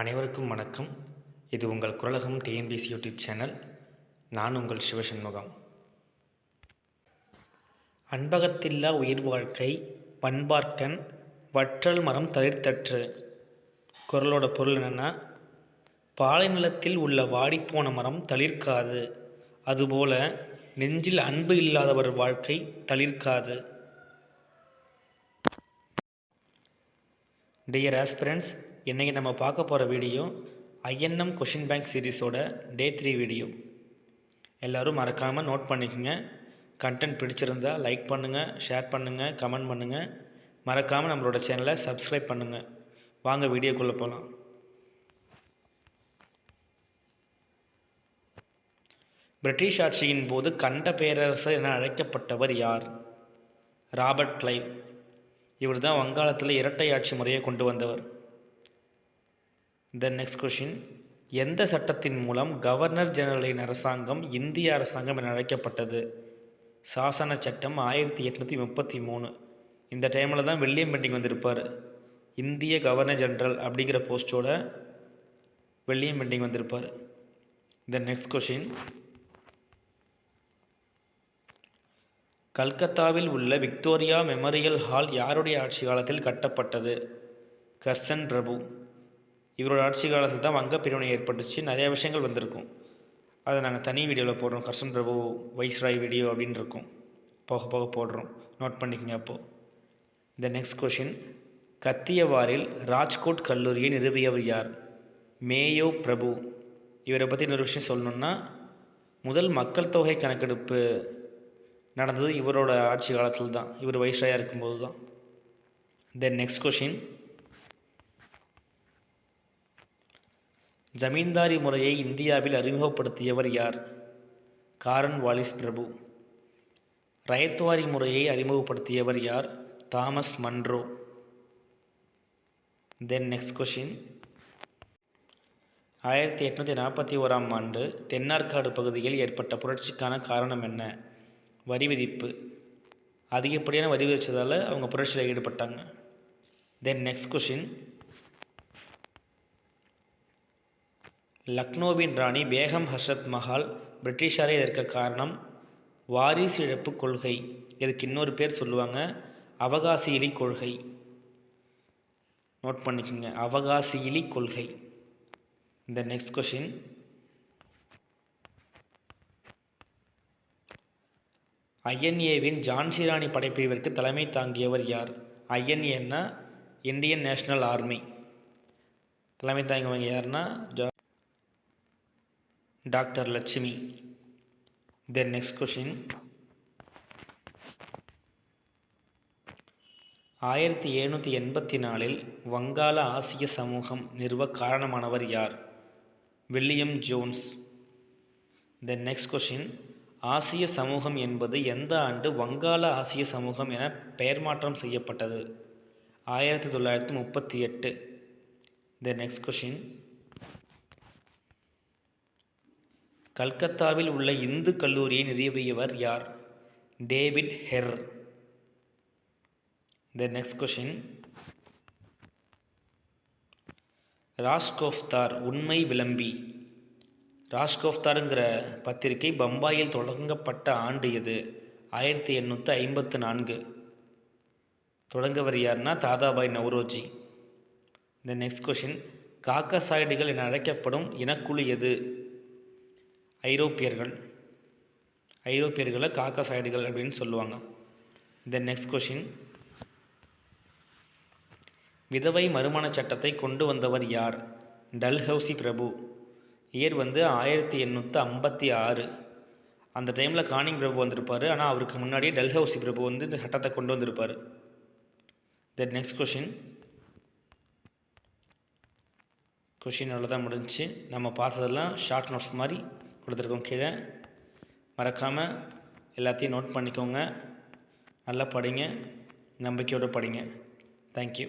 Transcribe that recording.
அனைவருக்கும் வணக்கம். இது உங்கள் குரலகம் டிஎன்பிஎஸ்சி யூடியூப் சேனல். நான் உங்கள் சிவசண்முகம். அன்பகத்தில்லா உயிர் வாழ்க்கை பண்பார்க்கன் வற்றல் மரம் தளிர்த்தற்று. குரலோட பொருள் என்னென்னா, பாலை நிலத்தில் உள்ள வாடிப்போன மரம் தளிர்க்காது, அதுபோல நெஞ்சில் அன்பு இல்லாதவர் வாழ்க்கை தளிர்க்காது. டியர் ஆஸ்பிரண்ட்ஸ், இன்றைக்கி நம்ம பார்க்க போகிற வீடியோ ஐஎன்எம் கொஷின் பேங்க் சீரீஸோட டே 3 வீடியோ. எல்லோரும் மறக்காமல் நோட் பண்ணிக்கோங்க. கண்டென்ட் பிடிச்சிருந்தா லைக் பண்ணுங்கள், ஷேர் பண்ணுங்கள், கமெண்ட் பண்ணுங்கள். மறக்காமல் நம்மளோட சேனலை சப்ஸ்கிரைப் பண்ணுங்கள். வாங்க வீடியோக்குள்ளே போகலாம். பிரிட்டிஷ் ஆட்சியின் போது கண்ட பேரரசர் என அழைக்கப்பட்டவர் யார்? Robert Clive. இவர் தான் வங்காளத்தில் இரட்டை ஆட்சி முறையை கொண்டு வந்தவர். தென் நெக்ஸ்ட் கொஷின், எந்த சட்டத்தின் மூலம் கவர்னர் ஜெனரலின் அரசாங்கம் இந்திய அரசாங்கம் என அழைக்கப்பட்டது? சாசன சட்டம் 1833. இந்த டைமில் தான் வில்லியம் பெண்டிங் வந்திருப்பார். இந்திய கவர்னர் ஜெனரல் அப்படிங்கிற போஸ்டோட வில்லியம் பெண்டிங் வந்திருப்பார். தென் நெக்ஸ்ட் கொஷின், கல்கத்தாவில் உள்ள விக்டோரியா மெமோரியல் ஹால் யாருடைய ஆட்சி காலத்தில் கட்டப்பட்டது? கர்சன் பிரபு. இவரோட ஆட்சி காலத்தில் தான் வங்க பிரிவினை ஏற்பட்டுச்சு. நிறைய விஷயங்கள் வந்திருக்கும், அதை நாங்கள் தனி வீடியோவில் போடுறோம். கர்சன் பிரபு வைஸ்ராய் வீடியோ அப்படின்னு இருக்கும், போக போக போடுறோம், நோட் பண்ணிக்கங்க. அப்போது இந்த நெக்ஸ்ட் கொஷின், கத்தியவாரில் ராஜ்கோட் கல்லூரியை நிறுவியவர் யார்? மேயோ பிரபு. இவரை பற்றி இன்னொரு விஷயம் சொல்லணுன்னா, முதல் மக்கள் தொகை கணக்கெடுப்பு நடந்தது இவரோட ஆட்சி காலத்தில் தான், இவர் வைஸ்ராயாக இருக்கும்போது தான். தென் நெக்ஸ்ட் கொஷின், ஜமீன்தாரி முறையை இந்தியாவில் அறிமுகப்படுத்தியவர் யார்? காரன் வாலிஸ் பிரபு. ரயத்வாரி முறையை அறிமுகப்படுத்தியவர் யார்? Thomas Munro. Then next question, 1841ஆம் ஆண்டு தென்னார்காடு பகுதியில் ஏற்பட்ட புரட்சிக்கான காரணம் என்ன? வரி விதிப்பு. அதிகப்படியான வரி விதித்ததால் அவங்க புரட்சியில் ஈடுபட்டாங்க. தென் நெக்ஸ்ட் கொஷின், லக்னோவின் ராணி பேகம் ஹசரத் மஹால் பிரிட்டிஷாரை எதிர்க்க காரணம் வாரிசு இழப்பு கொள்கை. இதுக்கு இன்னொரு பேர் சொல்லுவாங்க, அவகாசியிலி கொள்கை. நோட் பண்ணிக்கோங்க, அவகாசியிலி கொள்கை. இந்த நெக்ஸ்ட் கொஷின், ஐஎன்ஏவின் ஜான்சி ராணி படைப்பிரிவிற்கு தலைமை தாங்கியவர் யார்? ஐஎன்ஏன்னா இந்தியன் நேஷனல் ஆர்மி. தலைமை தாங்கியவங்க யாருன்னா டாக்டர் லட்சுமி. தென் நெக்ஸ்ட் கொஷின், 1784 வங்காள ஆசிய சமூகம் நிறுவ காரணமானவர் யார்? William Jones. தென் நெக்ஸ்ட் கொஷின், ஆசிய சமூகம் என்பது எந்த ஆண்டு வங்காள ஆசிய சமூகம் என பெயர் மாற்றம் செய்யப்பட்டது? 1938. தென் நெக்ஸ்ட் கொஷின், கல்கத்தாவில் உள்ள இந்து கல்லூரியை நிறுவியவர் யார்? David her. தென் நெக்ஸ்ட் கொஷின், ராஷ்கோஃப்தார் உண்மை விளம்பி. ராஷ்கோஃப்தாருங்கிற பத்திரிகை பம்பாயில் தொடங்கப்பட்ட ஆண்டு எது? 1854. தொடங்கவர் யார்னா தாதாபாய் நவ்ரோஜி. இந்த நெக்ஸ்ட் கொஷின், காக்கசாய்டுகள் என அழைக்கப்படும் இனக்குழு எது? ஐரோப்பியர்கள். ஐரோப்பியர்களை காக்கசாய்டுகள் அப்படின்னு சொல்லுவாங்க. இந்த நெக்ஸ்ட் கொஷின், விதவை மறுமண சட்டத்தை கொண்டு வந்தவர் யார்? டல்ஹவுசி பிரபு. இயர் 1856. அந்த டைமில் கானிங் பிரபு வந்திருப்பார், ஆனால் அவருக்கு முன்னாடியே டல்ஹவுசி பிரபு இந்த சட்டத்தை கொண்டு வந்திருப்பார். தென் நெக்ஸ்ட் கொஷின் அவ்வளோதான் முடிஞ்சிச்சு. நம்ம பார்த்ததெல்லாம் ஷார்ட் நோட்ஸ் மாதிரி கொடுத்துருக்கோம் கீழே. மறக்காமல் எல்லாத்தையும் நோட் பண்ணிக்கோங்க. நல்லா படிங்க, நம்பிக்கையோடு படிங்க. தேங்க்யூ.